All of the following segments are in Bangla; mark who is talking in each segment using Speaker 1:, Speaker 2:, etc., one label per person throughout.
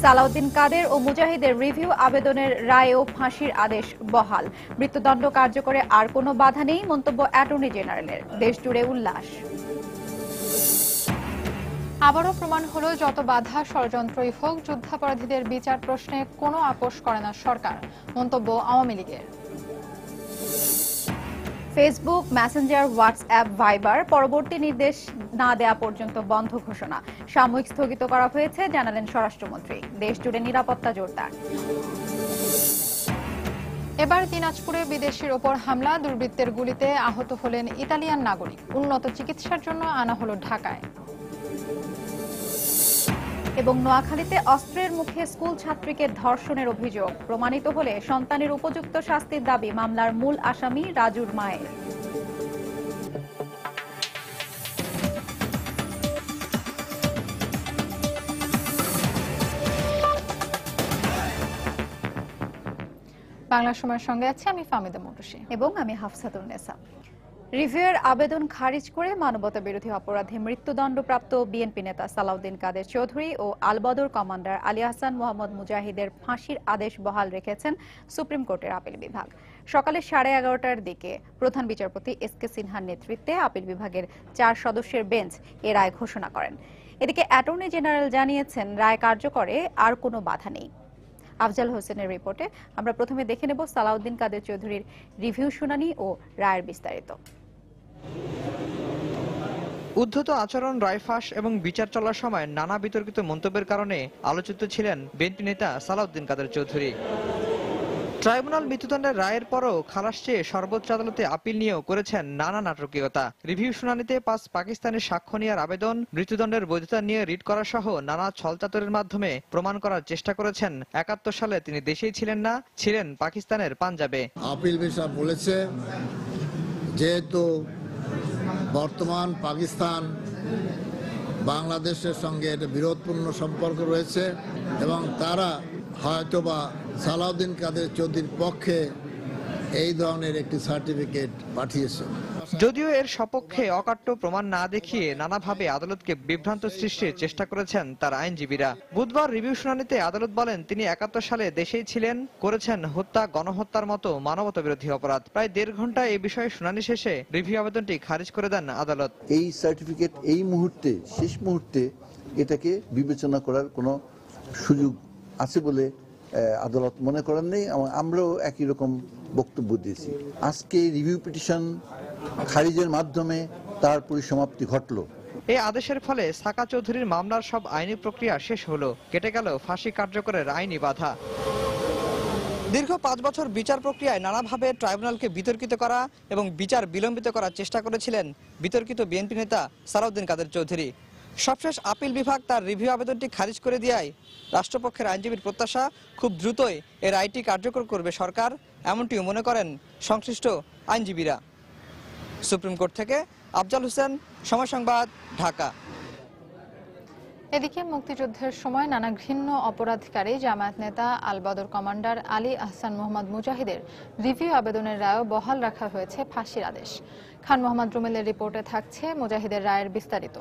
Speaker 1: সালাউদ্দিন কাদের ও মুজাহিদের রিভিউ আবেদনের রায় ও ফাঁসির আদেশ বহাল। মৃত্যুদণ্ড কার্যকরে আর কোনো বাধা নেই, মন্তব্য অ্যাটর্নি জেনারেলের। দেশজুড়ে উল্লাস।
Speaker 2: আবারও প্রমাণ হলো, যত বাধা ষড়যন্ত্রই হোক, যুদ্ধাপরাধীদের বিচার প্রশ্নে কোনো আপোষ করে না সরকার, মন্তব্য আওয়ামী লীগের।
Speaker 1: ফেসবুক, মেসেঞ্জার, হোয়াটসঅ্যাপ, ভাইবার পরবর্তী নির্দেশ না দেয়া পর্যন্ত বন্ধ ঘোষণা। সাময়িক স্থগিত করা হয়েছে, জানালেন স্বরাষ্ট্রমন্ত্রী। দেশজুড়ে নিরাপত্তা জোরদার।
Speaker 2: এবার দিনাজপুরে বিদেশির ওপর হামলা, দুর্বৃত্তের গুলিতে আহত হলেন ইতালিয়ান নাগরিক। উন্নত চিকিৎসার জন্য আনা হলো ঢাকায়। এবং নোয়াখালীতে অস্ত্রের মুখে স্কুল ছাত্রীকে ধর্ষণের অভিযোগ প্রমাণিত হলে সন্তানের উপযুক্ত শাস্তির দাবি মামলার মূল আসামি রাজুর মায়ের। বাংলা সময়ের সঙ্গে আছে আমি ফাহমিদা মৌটুসী
Speaker 1: এবং আমি হাফসাতুন্নেসা। রিভিউয়ের আবেদন খারিজ করে মানবতা বিরোধী অপরাধে মৃত্যুদণ্ডপ্রাপ্ত বিএনপি নেতা সালাউদ্দিন কাদের চৌধুরী ও আলবদর কমান্ডার আলী আহসান মোহাম্মদ মুজাহিদের ফাঁসির আদেশ বহাল রেখেছেন সুপ্রিম কোর্টের আপিল বিভাগ। সকালে 11:30টার দিকে প্রধান বিচারপতি এস.কে সিনহার নেতৃত্বে আপিল বিভাগের 4 সদস্যের বেঞ্চ এ রায় ঘোষণা করেন। এদিকে অ্যাটর্নি জেনারেল জানিয়েছেন, রায় কার্যকরে আর কোনো বাধা নেই। আফজাল হোসেনের রিপোর্টে আমরা প্রথমে দেখে নেব সালাউদ্দিন কাদের চৌধুরীর রিভিউ শুনানি ও রায়ের বিস্তারিত।
Speaker 3: উদ্ধত আচরণ, রায় ফাঁস এবং বিচার চলার সময় নানা বিতর্কিত মন্তব্যের কারণে আলোচিত ছিলেন বিএনপি নেতা সালাউদ্দিন কাদের চৌধুরী। ট্রাইব্যুনাল মৃত্যুদণ্ডের রায়ের পরও খালাস চেয়ে সর্বোচ্চ আদালতে আপিল নিয়েও করেছেন নানা নাটকীয়তা। রিভিউ শুনানিতে 5 পাকিস্তানের সাক্ষ্য নেওয়ার আবেদন, মৃত্যুদণ্ডের বৈধতা নিয়ে রিট করা সহ নানা ছলচাতুরের মাধ্যমে প্রমাণ করার চেষ্টা করেছেন 71 সালে তিনি দেশেই ছিলেন না, ছিলেন পাকিস্তানের পাঞ্জাবে।
Speaker 4: আপিল বিচার বলেছে, যেহেতু বর্তমান পাকিস্তান বাংলাদেশের সঙ্গে একটা বিরোধপূর্ণ সম্পর্ক রয়েছে এবং তারা হয়তোবা সালাউদ্দিন কাদের চৌধুরীর পক্ষে এই ধরনের একটি সার্টিফিকেট পাঠিয়েছে।
Speaker 3: যদিও এর সপক্ষে অকাট্য প্রমাণ না দেখিয়ে নানাভাবে আদালতকে বিভ্রান্ত সৃষ্টির চেষ্টা করেছেন তার আইনজীবীরা। বুধবার রিভিউ শুনানিতে আদালত বলেন, তিনি 71 সালে দেশেই ছিলেন, করেছেন হত্যা, গণহত্যার মতো মানবতা বিরোধী অপরাধ। প্রায় 1.5 ঘন্টা এই বিষয়ে শুনানি শেষে রিভিউ আবেদনটি খারিজ করে দেন আদালত।
Speaker 5: এই সার্টিফিকেট এই মুহূর্তে, শেষ মুহূর্তে এটাকে বিবেচনা করার কোনো সুযোগ আছে বলে আদালত মনে করেন নেই। আমরাও একই রকম বক্তব্য দিয়েছি। আজকে রিভিউ পিটিশন খারিজের মাধ্যমে তার পরিসমাপ্তি ঘটল।
Speaker 3: এই আদেশের ফলে সাকা চৌধুরীর মামলার সব আইনি প্রক্রিয়া শেষ হলো, কেটে গেল ফাঁসি কার্যকরের আইনি বাধা। দীর্ঘ 5 বছর বিচার প্রক্রিয়ায় নানাভাবে ট্রাইব্যুনালকে বিতর্কিত করা এবং বিচার বিলম্বিত করার চেষ্টা করেছিলেন বিতর্কিত বিএনপি নেতা সালাউদ্দিন কাদের চৌধুরী। সবশেষ আপিল বিভাগ তার রিভিউ আবেদনটি খারিজ করে দেওয়ায় রাষ্ট্রপক্ষের আইনজীবীর প্রত্যাশা, খুব দ্রুতই এর রায়টি কার্যকর করবে সরকার, এমনটিও মনে করেন সংশ্লিষ্ট আইনজীবীরা। সুপ্রিম কোর্ট থেকে আফজাল হোসেন, সময় সংবাদ, ঢাকা।
Speaker 2: এদিকে মুক্তিযুদ্ধের সময় নানা ঘৃণ্য অপরাধকারী জামায়াত নেতা আলবদর কমান্ডার আলী আহসান মোহাম্মদ মুজাহিদের রিভিউ আবেদনের রায়ও বহাল রাখা হয়েছে ফাঁসির আদেশ। খান মোহাম্মদ রুমেলের রিপোর্টে থাকছে মুজাহিদের রায়ের বিস্তারিত।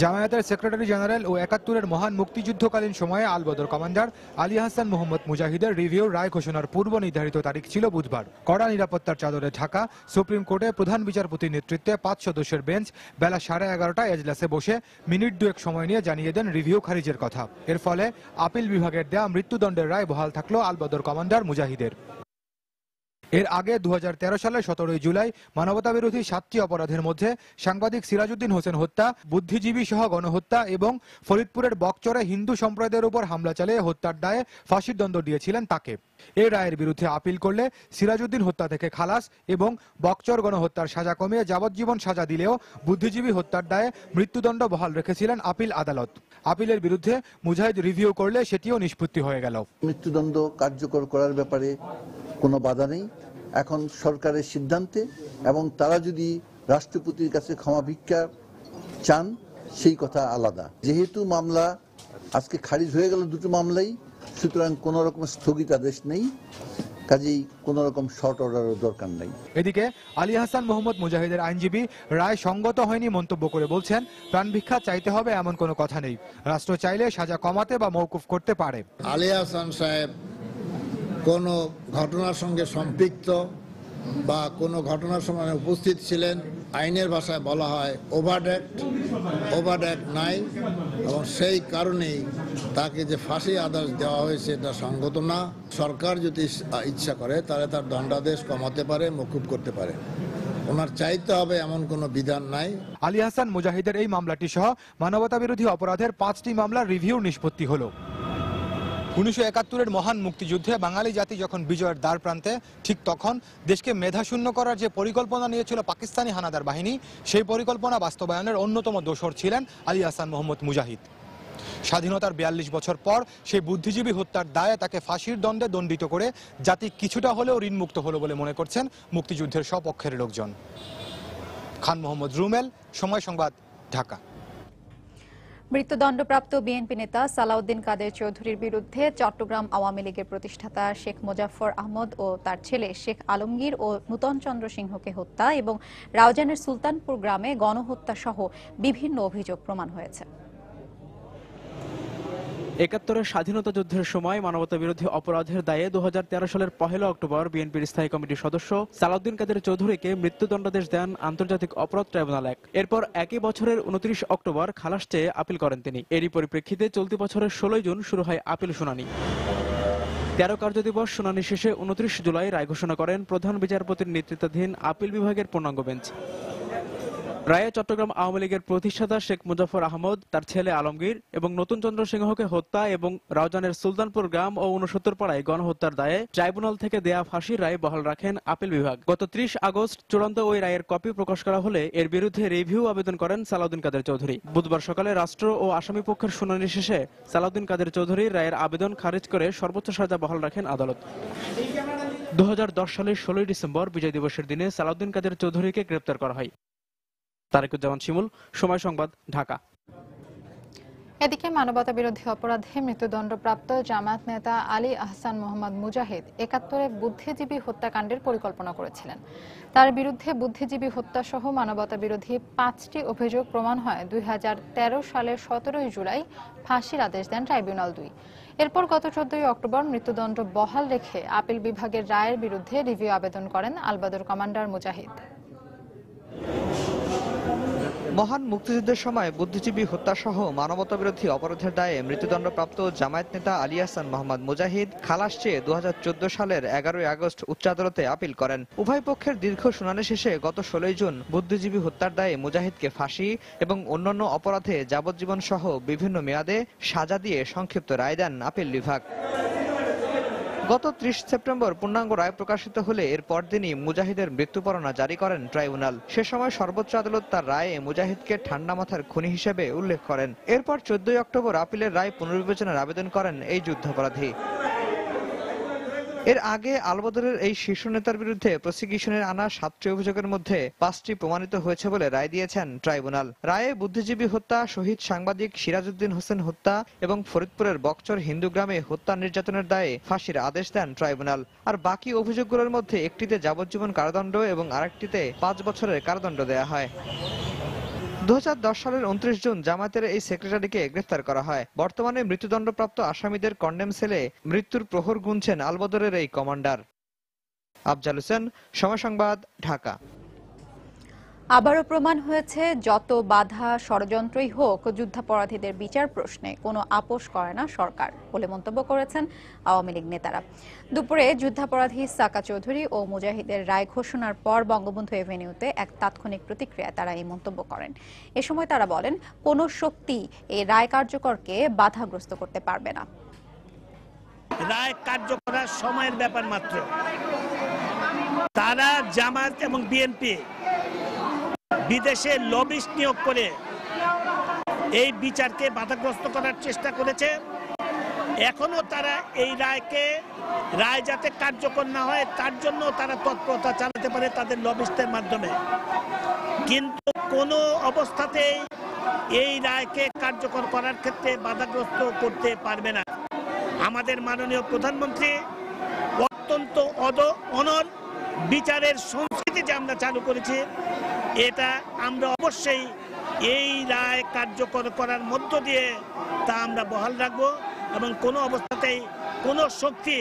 Speaker 6: জামায়াতের সেক্রেটারি জেনারেল ও 71-এর মহান মুক্তিযুদ্ধকালীন সময়ে আলবদর কমান্ডার আলী আহসান মোহাম্মদ মুজাহিদের রিভিউ রায় ঘোষণার পূর্ব নির্ধারিত তারিখ ছিল বুধবার। কড়া নিরাপত্তার চাদরে ঢাকা সুপ্রিম কোর্টে প্রধান বিচারপতির নেতৃত্বে 5 সদস্যের বেঞ্চ বেলা 11:30টায় এজলাসে বসে মিনিট 2 সময় নিয়ে জানিয়ে দেন রিভিউ খারিজের কথা। এর ফলে আপিল বিভাগের দেয়া মৃত্যুদণ্ডের রায় বহাল থাকলো আলবদর কমান্ডার মুজাহিদের। এর আগে 2013 সালের 17 জুলাই মানবতাবিরোধী 7টি অপরাধের মধ্যে সাংবাদিক সিরাজউদ্দিন হোসেন হত্যা, বুদ্ধিজীবী সহ গণহত্যা এবং ফরিদপুরের বকচরে হিন্দু সম্প্রদায়ের উপর হামলা চালিয়ে হত্যার দায়ে ফাঁসির দণ্ড দিয়েছিলেন তাকে। এই রায়ের বিরুদ্ধে আপিল করলে সিরাজউদ্দিন হত্যা থেকে খালাস এবং বকচর গণহত্যার সাজা কমিয়ে যাবজ্জীবন সাজা দিলেও বুদ্ধিজীবী হত্যার দায়ে মৃত্যুদণ্ড বহাল রেখেছিলেন আপিল আদালত। আপিলের বিরুদ্ধে মুজাহিদ রিভিউ করলে সেটিও নিষ্পত্তি হয়ে গেল।
Speaker 5: মৃত্যুদণ্ড কার্যকর করার ব্যাপারে কোনো বাধা নেই এখন সরকারের সিদ্ধান্তে, এবং তারা যদি রাষ্ট্রপতির কাছে ক্ষমা ভিক্ষা চান সেই কথা আলাদা। যেহেতু মামলা আজকে খারিজ হয়ে গেল দুটো মামলাই, সুতরাং কোনো রকম স্থগিতাদেশ নেই। কাজেই কোনো রকম শর্ট অর্ডারের দরকার নাই।
Speaker 6: এদিকে আলী আহসান মোহাম্মদ মুজাহিদের আইনজীবী রায় সঙ্গত হয়নি মন্তব্য করে বলছেন, প্রাণভিক্ষা চাইতে হবে এমন কোনো কথা নেই, রাষ্ট্র চাইলে সাজা কমাতে বা মওকুফ করতে পারে।
Speaker 4: আলী আহসান সাহেব কোনো ঘটনার সঙ্গে সম্পৃক্ত বা কোনো ঘটনার সময় উপস্থিত ছিলেন, আইনের ভাষায় বলা হয় ওভারড্যাক্ট নাই, এবং সেই কারণেই তাকে যে ফাঁসি আদেশ দেওয়া হয়েছে এটা সঙ্গত না। সরকার যদি ইচ্ছা করে তাহলে তার দণ্ডাদেশ কমাতে পারে, মওকুফ করতে পারে, ওনার চাইতে হবে এমন কোনো বিধান নাই।
Speaker 6: আলী আহসান মুজাহিদের এই মামলাটি সহ মানবতা বিরোধী অপরাধের 5টি মামলার রিভিউ নিষ্পত্তি হলো। 1971-এর মহান মুক্তিযুদ্ধে বাঙালি জাতি যখন বিজয়ের দ্বার প্রান্তে, ঠিক তখন দেশকে মেধাশূন্য করার যে পরিকল্পনা নিয়েছিল পাকিস্তানি হানাদার বাহিনী, সেই পরিকল্পনা বাস্তবায়নের অন্যতম দোসর ছিলেন আলী আহসান মোহাম্মদ মুজাহিদ। স্বাধীনতার 42 বছর পর সেই বুদ্ধিজীবী হত্যার দায়ে তাকে ফাঁসির দণ্ডে দণ্ডিত করে জাতি কিছুটা হলেও ঋণমুক্ত হলো বলে মনে করছেন মুক্তিযুদ্ধের স্বপক্ষের লোকজন। খান মোহাম্মদ রুমেল, সময় সংবাদ, ঢাকা।
Speaker 1: মৃত্যুদণ্ডপ্রাপ্ত বিএনপি নেতা সালাউদ্দিন কাদের চৌধুরীর বিরুদ্ধে চট্টগ্রাম আওয়ামী লীগের প্রতিষ্ঠাতা শেখ মোজাফফর আহমদ ও তার ছেলে শেখ আলমগীর ও নূতন চন্দ্র সিংহকে হত্যা এবং রাউজানের সুলতানপুর গ্রামে গণহত্যা সহ বিভিন্ন অভিযোগ প্রমাণ হয়েছে।
Speaker 7: ৭১-এর স্বাধীনতা যুদ্ধের সময় মানবতা বিরোধী অপরাধের দায়ে 2013 সালের 1 অক্টোবর বিএনপির স্থায়ী কমিটির সদস্য সালাউদ্দিন কাদের চৌধুরীকে মৃত্যুদণ্ডাদেশ দেন আন্তর্জাতিক অপরাধ ট্রাইব্যুনাল 1। এরপর একই বছরের 29 অক্টোবর খালাস চেয়ে আপিল করেন তিনি। এরই পরিপ্রেক্ষিতে চলতি বছরের 16 জুন শুরু হয় আপিল শুনানি। 13 কার্যদিবস শুনানি শেষে 29 জুলাই রায় ঘোষণা করেন প্রধান বিচারপতির নেতৃত্বাধীন আপিল বিভাগের পূর্ণাঙ্গ বেঞ্চ। রায়ে চট্টগ্রাম আওয়ামী লীগের প্রতিষ্ঠাতা শেখ মুজাফফর আহমদ, তার ছেলে আলমগীর এবং নতুন চন্দ্র সিংহকে হত্যা এবং রাউজানের সুলতানপুর গ্রাম ও 69 পাড়ায় গণহত্যার দায়ে ট্রাইব্যুনাল থেকে দেয়া ফাঁসির রায় বহাল রাখেন আপিল বিভাগ। গত 30 আগস্ট চূড়ান্ত ওই রায়ের কপি প্রকাশ করা হলে এর বিরুদ্ধে রিভিউ আবেদন করেন সালাউদ্দিন কাদের চৌধুরী। বুধবার সকালে রাষ্ট্র ও আসামি পক্ষের শুনানি শেষে সালাউদ্দিন কাদের চৌধুরীর রায়ের আবেদন খারিজ করে সর্বোচ্চ সাজা বহাল রাখেন আদালত। 2010 সালের 16 ডিসেম্বর বিজয় দিবসের দিনে সালাউদ্দিন কাদের চৌধুরীকে গ্রেপ্তার করা হয়। তারেকুজ্জামান শিমুল, সময় সংবাদ, ঢাকা।
Speaker 2: এদিকে মানবতা বিরোধী অপরাধে মৃত্যুদণ্ডপ্রাপ্ত জামায়াত নেতা আলী আহসান মোহাম্মদ মুজাহিদ 71-এ বুদ্ধিজীবী হত্যাকাণ্ডের পরিকল্পনা করেছিলেন। তার বিরুদ্ধে বুদ্ধিজীবী হত্যা সহ মানবতা বিরোধী 5টি অভিযোগ প্রমাণ হয় 2013 সালের 17 জুলাই ফাঁসির আদেশ দেন ট্রাইব্যুনাল 2। এরপর গত 14 অক্টোবর মৃত্যুদণ্ড বহাল রেখে আপিল বিভাগের রায়ের বিরুদ্ধে রিভিউ আবেদন করেন আলবদর কমান্ডার মুজাহিদ।
Speaker 3: মহান মুক্তিযুদ্ধের সময় বুদ্ধিজীবী হত্যা সহ মানবতা বিরোধী অপরাধের দায়ে মৃত্যুদণ্ডপ্রাপ্ত জামায়াত নেতা আলী আহসান মোহাম্মদ মুজাহিদ খালাস চেয়ে 2014 সালের 11 আগস্ট উচ্চ আদালতে আপিল করেন। উভয় পক্ষের দীর্ঘ শুনানি শেষে গত 16 জুন বুদ্ধিজীবী হত্যার দায়ে মুজাহিদকে ফাঁসি এবং অন্যান্য অপরাধে যাবজ্জীবন সহ বিভিন্ন মেয়াদে সাজা দিয়ে সংক্ষিপ্ত রায় দেন আপিল বিভাগ। গত 30 সেপ্টেম্বর পূর্ণাঙ্গ রায় প্রকাশিত হলে এর পরদিনই মুজাহিদের মৃত্যু পরোয়ানা জারি করেন ট্রাইব্যুনাল। সে সময় সর্বোচ্চ আদালত তার রায়ে মুজাহিদকে ঠান্ডা মাথার খুনি হিসেবে উল্লেখ করেন। এরপর 14 অক্টোবর আপিলের রায় পুনর্বিবেচনার আবেদন করেন এই যুদ্ধাপরাধী। এর আগে আলবদরের এই শীর্ষ নেতার বিরুদ্ধে প্রসিকিউশনের আনা 7টি অভিযোগের মধ্যে 5টি প্রমাণিত হয়েছে বলে রায় দিয়েছেন ট্রাইব্যুনাল। রায়ে বুদ্ধিজীবী হত্যা, শহীদ সাংবাদিক সিরাজউদ্দিন হোসেন হত্যা এবং ফরিদপুরের বকচর হিন্দু গ্রামে হত্যা নির্যাতনের দায়ে ফাঁসির আদেশ দেন ট্রাইব্যুনাল। আর বাকি অভিযোগগুলোর মধ্যে একটিতে যাবজ্জীবন কারাদণ্ড এবং আরেকটিতে 5 বছরের কারাদণ্ড দেয়া হয়। 2010 সালের 29 জুন জামায়াতের এই সেক্রেটারিকে গ্রেফতার করা হয়। বর্তমানে মৃত্যুদণ্ডপ্রাপ্ত আসামিদের কন্ডেম সেলে মৃত্যুর প্রহর গুনছেন আলবদরের এই কমান্ডার। আফজাল হোসেন, সময় সংবাদ, ঢাকা।
Speaker 1: আবারও প্রমাণ হয়েছে যত বাধা ষড়যন্ত্রই হোক যুদ্ধাপরাধীদের বিচার প্রশ্নে কোনো আপোষ করে না সরকার বলে মন্তব্য করেছেন আওয়ামী লীগ নেতারা। দুপুরে যুদ্ধাপরাধী সাকা চৌধুরী ও মুজাহিদের রায় ঘোষণার পর বঙ্গবন্ধু এভিনিউতে এক তাৎক্ষণিক প্রতিক্রিয়ায় তারা এই মন্তব্য করেন। এ সময় তারা বলেন, কোনো শক্তি এই রায় কার্যকরকে বাধাগ্রস্ত করতে পারবে না।
Speaker 8: রায় কার্যকর সময়ের ব্যাপার মাত্র। তারা জামায়াত এবং বিএনপি বিদেশে লবিস্ট নিয়োগ করে এই বিচারকে বাধাগ্রস্ত করার চেষ্টা করেছে। এখনো তারা এই রায় যাতে কার্যকর না হয় তার জন্য তারা তৎপরতা চালাতে পারে তাদের লবিস্টের মাধ্যমে, কিন্তু কোনো অবস্থাতেই এই রায়কে কার্যকর করার ক্ষেত্রে বাধাগ্রস্ত করতে পারবে না। আমাদের মাননীয় প্রধানমন্ত্রী অত্যন্ত অনর বিচারের সংস্কৃতি যে আমরা চালু করেছি, এটা আমরা অবশ্যই এই রায় কার্যকর করার মধ্য দিয়ে তা আমরা বহাল রাখবো এবং কোনো অবস্থাতেই কোনো শক্তি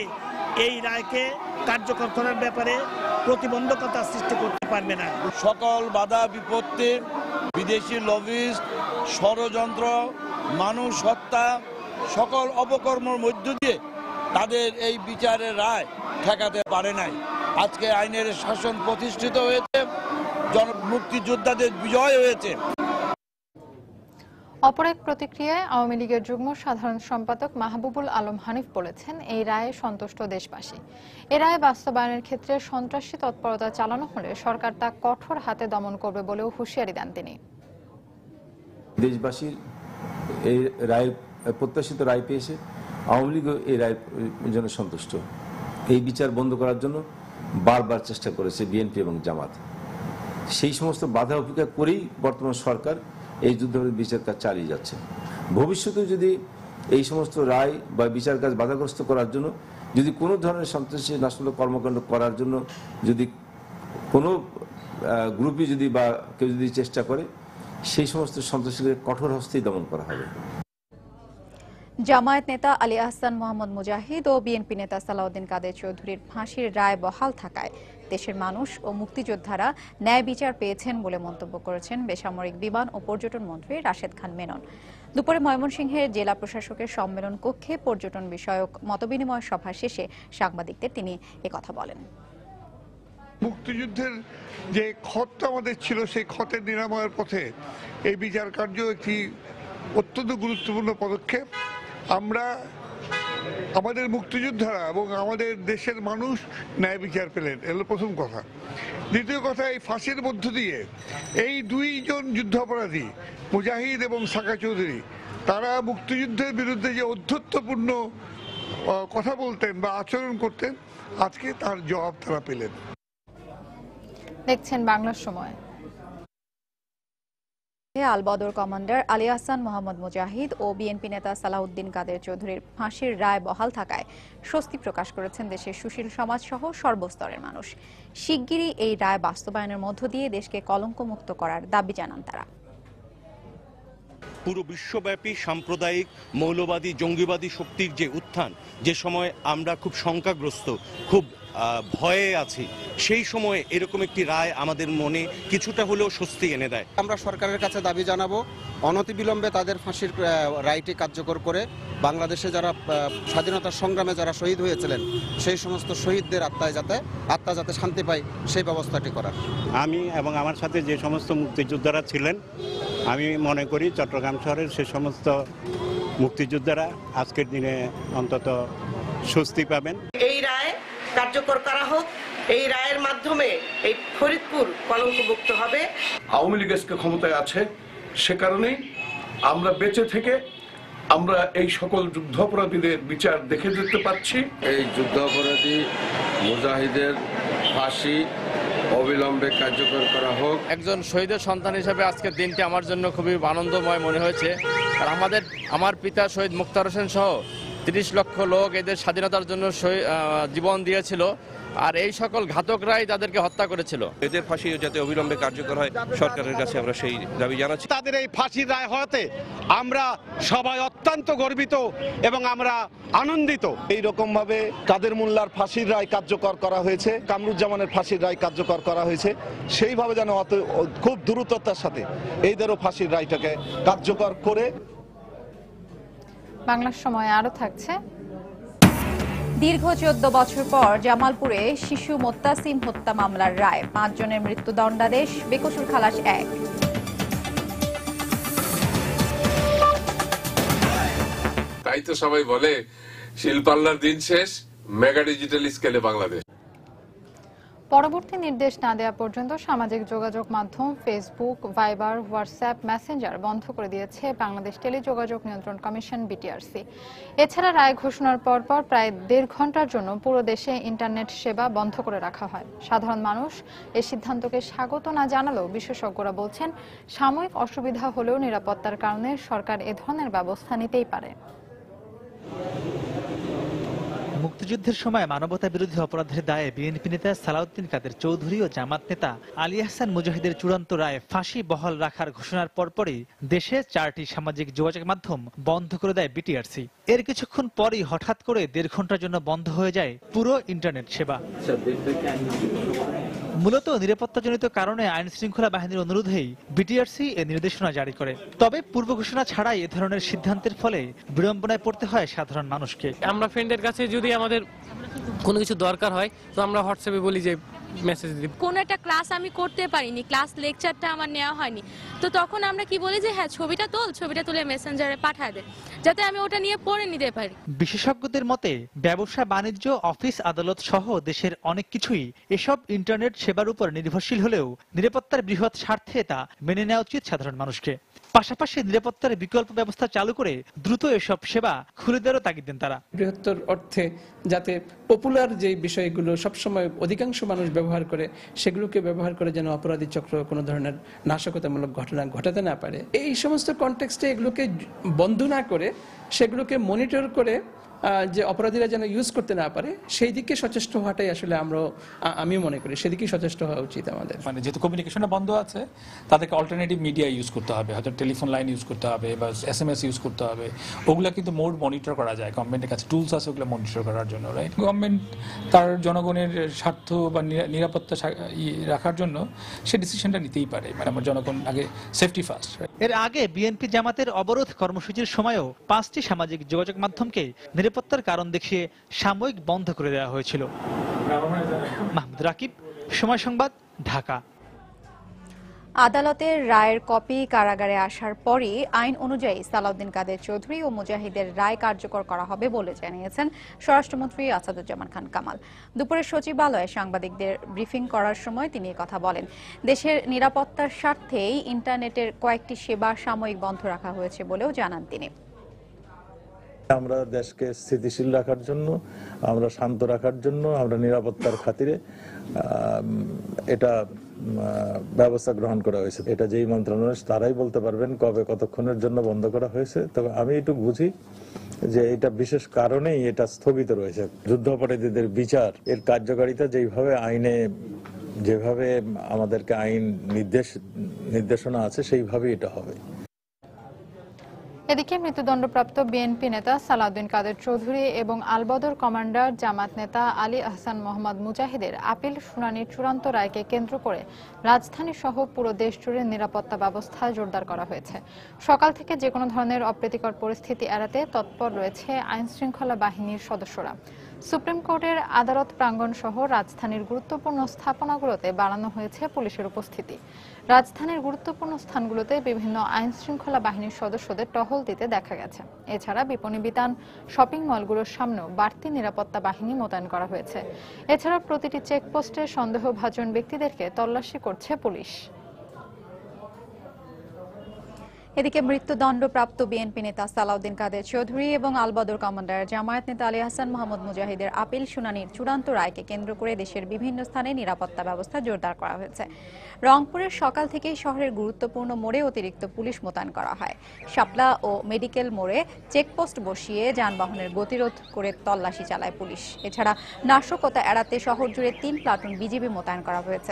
Speaker 8: এই রায়কে কার্যকর করার ব্যাপারে প্রতিবন্ধকতা সৃষ্টি করতে পারবে না।
Speaker 9: সকল বাধা বিপত্তি, বিদেশি লবিস্ট, ষড়যন্ত্র, মানুষ হত্যা, সকল অপকর্মের মধ্য দিয়ে তাদের এই বিচারের রায় ঠেকাতে পারে নাই। আজকে আইনের শাসন প্রতিষ্ঠিত হয়েছে, মুক্তিযোদ্ধাদের বিজয় হয়েছে।
Speaker 2: অপর এক প্রতিক্রিয়ায় আওয়ামী লীগের যুগ্ম সাধারণ সম্পাদক মাহবুবুল আলম হানিফ বলেছেন, এই রায়ে সন্তুষ্ট দেশবাসী। এ রায় বাস্তবায়নের ক্ষেত্রে সন্ত্রাসী তৎপরতা চালানো হলে সরকার তা কঠোর হাতে দমন করবে বলেও হুঁশিয়ারি দেন তিনি।
Speaker 10: দেশবাসীর এই রায়, প্রত্যাশিত রায় পেয়েছে, আওয়ামী লীগও এই রায়ের জন্য সন্তুষ্ট। এই বিচার বন্ধ করার জন্য বারবার চেষ্টা করেছে বিএনপি এবং জামাত। সেই সমস্ত বাধা উপেক্ষা করেই বর্তমান সরকার এই যুদ্ধের বিচার কাজ চালিয়ে যাচ্ছে। ভবিষ্যতে যদি এই সমস্ত রায় বা বিচার কাজ বাধাগ্রস্ত করার জন্য যদি কোনো ধরনের সন্ত্রাসী নাশকতামূলক কর্মকাণ্ড করার জন্য যদি কোনো গ্রুপই যদি বা কেউ যদি চেষ্টা করে, সেই সমস্ত সন্ত্রাসীদের কঠোর হস্তেই দমন করা হবে।
Speaker 1: জামায়াত নেতা আলী আহসান মোহাম্মদ মুজাহিদ ও বিএনপি নেতা সালাউদ্দিন কাদের চৌধুরীর ফাঁসির রায় বহাল থাকায় দেশের মানুষ ও মুক্তিযোদ্ধারা ন্যায় বিচার পেয়েছেন বলে মন্তব্য করেছেন বেসামরিক বিমান ও পর্যটন মন্ত্রী রাশেদ খান মেনন। দুপুরে ময়মনসিংহের জেলা প্রশাসকের সম্মেলন কক্ষে পর্যটন বিষয়ক মতবিনিময় সভা শেষে সাংবাদিকদের তিনি একথা বলেন।
Speaker 11: মুক্তিযুদ্ধের যে ক্ষতটা আমাদের ছিল, সেই ক্ষতের নিরাময়ের পথে এই বিচার কার্য একটি অত্যন্ত গুরুত্বপূর্ণ পদক্ষেপ। আমরা আমাদের মুক্তিযোদ্ধারা এবং আমাদের দেশের মানুষ ন্যায় বিচার পেলেন, এলো প্রথম কথা। দ্বিতীয় কথা, এই ফাঁসির মধ্য দিয়ে এই দুইজন যুদ্ধাপরাধী মুজাহিদ এবং সাকা চৌধুরী, তারা মুক্তিযুদ্ধের বিরুদ্ধে যে অধ্যত্বপূর্ণ কথা বলতেন বা আচরণ করতেন, আজকে তার জবাব তারা পেলেন।
Speaker 2: দেখছেন বাংলার সময়।
Speaker 1: আলবদর কমান্ডার আলী আহসান মোহাম্মদ মুজাহিদ ও বিএনপি নেতা সালাউদ্দিন কাদের চৌধুরীর ফাঁসির রায় বহাল থাকায় স্বস্তি প্রকাশ করেছেন দেশের সুশীল সমাজ সহ সর্বস্তরের মানুষ। শিগগিরই এই রায় বাস্তবায়নের মধ্য দিয়ে দেশকে কলঙ্কমুক্ত করার দাবি জানান তারা।
Speaker 12: পুরো বিশ্বব্যাপী সাম্প্রদায়িক মৌলবাদী জঙ্গিবাদী শক্তির যে উত্থান, যে সময় আমরা খুব শঙ্কাগ্রস্ত, খুব ভয়ে আছি, সেই সময়ে এরকম একটি রায় আমাদের মনে কিছুটা হলেও স্বস্তি এনে দেয়।
Speaker 13: আমরা সরকারের কাছে দাবি জানাবো, অনতিবিলম্বে তাদের ফাঁসির রায়টি কার্যকর করে বাংলাদেশে যারা স্বাধীনতা সংগ্রামে যারা শহীদ হয়েছিলেন, সেই সমস্ত শহীদদের আত্মা যাতে শান্তি পায়, সেই ব্যবস্থাটি করা।
Speaker 14: আমি এবং আমার সাথে যে সমস্ত মুক্তিযোদ্ধারা ছিলেন, আমি মনে করি চট্টগ্রাম শহরের সে সমস্ত মুক্তিযোদ্ধারা আজকের দিনে অন্তত স্বস্তি পাবেন।
Speaker 15: এই রায় কার্যকর করা হোক, এই রায়ের মাধ্যমে এই ফরিদপুর কলঙ্কমুক্ত হবে।
Speaker 16: আওয়ামী লীগ আজকে ক্ষমতায় আছে, সে কারণেই আমরা বেঁচে থেকে আমরা এই সকল যুদ্ধাপরাধীদের বিচার দেখে যেতে পাচ্ছি।
Speaker 17: এই যুদ্ধাপরাধী মুজাহিদের ফাঁসি অবিলম্বে কার্যকর করা হোক।
Speaker 18: একজন শহীদের সন্তান হিসেবে আজকের দিনটি আমার জন্য খুবই আনন্দময় মনে হয়েছে। আর আমার পিতা শহীদ মুক্তার হোসেন সহ 30 লক্ষ লোক এদের স্বাধীনতার জন্য জীবন দিয়েছিল, আর এই সকল ঘাতকরাই তাদেরকে হত্যা করেছিল।
Speaker 12: এদের ফাঁসি যাতে অবিলম্বে কার্যকর হয়, সরকারের কাছে আমরা সেই দাবি জানাচ্ছি।
Speaker 19: তাদের এই ফাঁসির রায় হওয়াতে আমরা সবাই অত্যন্ত গর্বিত এবং আমরা আনন্দিত।
Speaker 20: এইরকম ভাবে কাদের মোল্লার ফাঁসির রায় কার্যকর করা হয়েছে, কামরুজ্জামানের ফাঁসির রায় কার্যকর করা হয়েছে, সেইভাবে যেন খুব দ্রুততার সাথে এইদেরও ফাঁসির রায়টাকে কার্যকর করে।
Speaker 2: বাংলার সময় আরো থাকছে।
Speaker 1: দীর্ঘ 14 বছর পর জামালপুরে শিশু মোত্তাসিম হত্যা মামলার রায়, 5 জনের মৃত্যুদণ্ডাদেশ, বেকসুর খালাস 1।
Speaker 21: তাই তো সবাই বলে শিল্পাল্লার দিন শেষ, মেগা ডিজিটাল স্কেলে বাংলাদেশ।
Speaker 2: পরবর্তী নির্দেশ না দেওয়া পর্যন্ত সামাজিক যোগাযোগ মাধ্যম ফেসবুক, ভাইবার, হোয়াটসঅ্যাপ, মেসেঞ্জার বন্ধ করে দিয়েছে বাংলাদেশ টেলিযোগাযোগ নিয়ন্ত্রণ কমিশন বিটিআরসি। এছাড়া রায় ঘোষণার পরপর প্রায় 1.5 ঘন্টার জন্য পুরো দেশে ইন্টারনেট সেবা বন্ধ করে রাখা হয়। সাধারণ মানুষ এই সিদ্ধান্তকে স্বাগত না জানালেও বিশেষজ্ঞরা বলছেন, সাময়িক অসুবিধা হলেও নিরাপত্তার কারণে সরকার এ ধরনের ব্যবস্থা নিতেই পারে।
Speaker 5: মুক্তিযুদ্ধের সময় মানবতা বিরোধী অপরাধের দায়ে বিএনপি নেতা সালাউদ্দিন কাদের চৌধুরী ও জামাত নেতা আলী আহসান মুজাহিদের চূড়ান্ত রায়ে ফাঁসি বহাল রাখার ঘোষণার পরপরই দেশে 4টি সামাজিক যোগাযোগ মাধ্যম বন্ধ করে দেয় বিটিআরসি। এর কিছুক্ষণ পরই হঠাৎ করে 1.5 ঘন্টার জন্য বন্ধ হয়ে যায় পুরো ইন্টারনেট সেবা। মূলত নিরাপত্তাজনিত কারণে আইন শৃঙ্খলা বাহিনীর অনুরোধেই বিটিআরসি এ নির্দেশনা জারি করে। তবে পূর্ব ঘোষণা ছাড়াই এ ধরনের সিদ্ধান্তের ফলে বিড়ম্বনায় পড়তে হয় সাধারণ মানুষকে।
Speaker 22: আমরা ফ্রেন্ডের কাছে যদি আমাদের কোনো কিছু দরকার হয় তো আমরা হোয়াটসঅ্যাপে বলি যে মেসেজ দিই।
Speaker 23: কোন একটা ক্লাস আমি করতে পারিনি, ক্লাস লেকচারটা আমার নেওয়া হয়নি, তো তখন আমরা কি বলি যে হ্যাঁ ছবিটা তুলে মেসেঞ্জারে পাঠায় দে, যাতে আমি ওটা নিয়ে পড়ে নিতে পারি।
Speaker 5: বিশেষজ্ঞদের মতে ব্যবসা বাণিজ্য অফিস আদালত সহ দেশের অনেক কিছুই এসব ইন্টারনেট সেবার উপর নির্ভরশীল হলেও নিরাপত্তার বৃহৎ স্বার্থে তা মেনে নেওয়া উচিত সাধারণ মানুষকে। পাশাপাশি নিরাপত্তার বিকল্প ব্যবস্থা চালু করে দ্রুত এসব সেবা খুলে দেওয়ার তাগিদ দেন তারা।
Speaker 24: বৃহত্তর অর্থে যাতে পপুলার যে বিষয়গুলো সবসময় অধিকাংশ মানুষ ব্যবহার করে সেগুলোকে ব্যবহার করে যেন অপরাধী চক্র কোনো ধরনের নাশকতামূলক ঘটনা ঘটাতে না পারে, এই সমস্ত কনটেক্সটে এগুলোকে বন্ধ না করে সেগুলোকে মনিটর করে যে অপরাধীরা যেন ইউজ করতে না পারে সেই দিকে সচেষ্ট হওয়াটাই আসলে আমিও মনে করি সেদিকেই সচেষ্ট হওয়া উচিত আমাদের।
Speaker 25: মানে যেহেতু কমিউনিকেশনটা বন্ধ আছে তাদেরকে অল্টারনেটিভ মিডিয়া ইউজ করতে হবে, হয়তো টেলিফোন লাইন ইউজ করতে হবে বা SMS ইউজ করতে হবে। ওগুলো কিন্তু মোর মনিটর করা যায়, গভর্নমেন্টের কাছে টুলস আছে ওগুলো মনিটর করার জন্য, রাইট? গভর্নমেন্ট তার জনগণের স্বার্থ বা নিরাপত্তা রাখার জন্য সে ডিসিশনটা নিতেই পারে, মানে আমার জনগণ আগে সেফটি ফার্স্ট।
Speaker 5: এর আগে বিএনপি জামাতের অবরোধ কর্মসূচির সময়ও 5টি সামাজিক যোগাযোগ মাধ্যমকে নিরাপত্তার কারণ দেখিয়ে সাময়িক বন্ধ করে দেওয়া হয়েছিল। মাহমুদ রাকিব, সময় সংবাদ, ঢাকা।
Speaker 1: আদালতের রায়ের কপি কারাগারে আসার পরই আইন অনুযায়ী সালাউদ্দিন কাদের চৌধুরী ও মুজাহিদের রায় কার্যকর করা হবে বলে জানিয়েছেন স্বরাষ্ট্রমন্ত্রী আসাদুজ্জামান খান কামাল। দুপুরে সচিবালয়ে সাংবাদিকদের ব্রিফিং করার সময় তিনি কথা বলেন। দেশের নিরাপত্তার স্বার্থেই ইন্টারনেটের কয়েকটি সেবা সাময়িক বন্ধ রাখা হয়েছে বলেও জানান তিনি।
Speaker 26: আমরা দেশকে স্থিতিশীল রাখার জন্য, আমরা শান্ত রাখার জন্য, আমরা নিরাপত্তার খাতিরে এটা ব্যবস্থা গ্রহণ করা হয়েছে। এটা যেই মন্ত্রণালয় তারাই বলতে পারবেন কবে কতক্ষণের জন্য বন্ধ করা হয়েছে। তবে আমি একটু বুঝি যে এটা বিশেষ কারণেই এটা স্থগিত রয়েছে। যুদ্ধাপরাধীদের বিচার এর কার্যকারিতা যেভাবে আমাদেরকে আইন নির্দেশনা আছে সেইভাবেই এটা হবে।
Speaker 2: এদিকে মৃত্যুদণ্ডপ্রাপ্ত বিএনপি নেতা সালাউদ্দিন কাদের চৌধুরী এবং আলবদর কমান্ডার জামাত নেতা আলী আহসান মোহাম্মদ মুজাহিদের আপিল শুনানির চূড়ান্ত রায়কে কেন্দ্র করে রাজধানী সহ পুরো দেশ জুড়ে নিরাপত্তা ব্যবস্থা জোরদার করা হয়েছে। সকাল থেকে যে কোনো ধরনের অপ্রীতিকর পরিস্থিতি এড়াতে তৎপর রয়েছে আইন শৃঙ্খলা বাহিনীর সদস্যরা। সুপ্রিম কোর্টের আদালত প্রাঙ্গণ সহ রাজধানীর গুরুত্বপূর্ণ স্থাপনাগুলোতে বাড়ানো হয়েছে পুলিশের উপস্থিতি। রাজধানীর গুরুত্বপূর্ণ স্থানগুলোতে বিভিন্ন আইন শৃঙ্খলা বাহিনীর সদস্যদের টহল দিতে দেখা গেছে। এছাড়া বিপণী বিতান, শপিং মলগুলোর সামনেও বাড়তি নিরাপত্তা বাহিনী মোতায়েন করা হয়েছে। এছাড়া প্রতিটি চেকপোস্টে সন্দেহভাজন ব্যক্তিদেরকে তল্লাশি করছে পুলিশ।
Speaker 1: এদিকে মৃত্যুদণ্ডপ্রাপ্ত বিএনপি নেতা সালাউদ্দিন কাদের চৌধুরী এবং আলবদর কমান্ডার জামায়াত নেতা আলী আহসান মোহাম্মদ মুজাহিদের আপিল শুনানির চূড়ান্ত রায়কে কেন্দ্র করে দেশের বিভিন্ন স্থানে নিরাপত্তা ব্যবস্থা জোরদার করা হয়েছে। রংপুরের সকাল থেকেই শহরের গুরুত্বপূর্ণ মোড়ে অতিরিক্ত পুলিশ মোতায়েন করা হয়। শাপলা ও মেডিকেল মোড়ে চেকপোস্ট বসিয়ে যানবাহনের গতিরোধ করে তল্লাশি চালায় পুলিশ। এছাড়া নাশকতা এড়াতে শহর জুড়ে 3 প্লাটুন বিজিবি মোতায়েন করা হয়েছে।